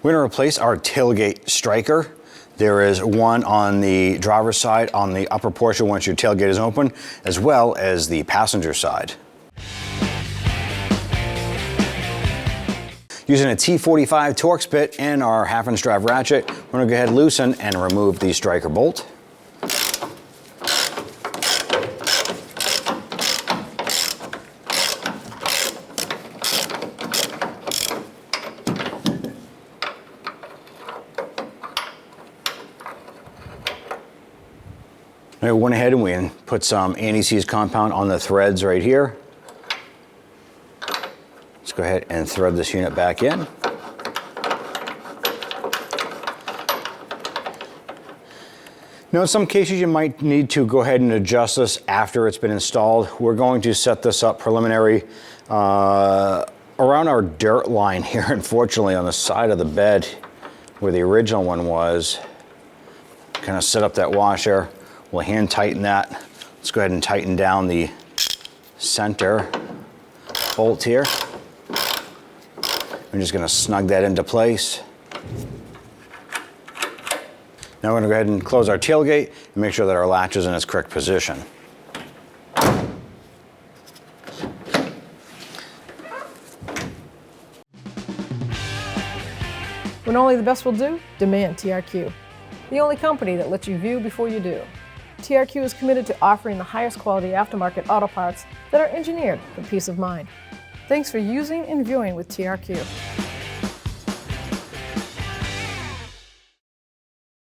We're going to replace our tailgate striker. There is one on the driver's side on the upper portion once your tailgate is open, as well as the passenger side. Using a T45 Torx bit and our 1/2" drive ratchet, we're going to go ahead and loosen and remove the striker bolt. We went ahead and we put some anti-seize compound on the threads right here. Let's go ahead and thread this unit back in. Now, in some cases you might need to go ahead and adjust this after it's been installed. We're going to set this up preliminary around our dirt line here, unfortunately, on the side of the bed where the original one was. Kind of set up that washer. We'll hand tighten that. Let's go ahead and tighten down the center bolt here. I'm just going to snug that into place. Now we're going to go ahead and close our tailgate and make sure that our latch is in its correct position. When only the best will do, demand TRQ. The only company that lets you view before you do. TRQ is committed to offering the highest quality aftermarket auto parts that are engineered for peace of mind. Thanks for using and viewing with TRQ.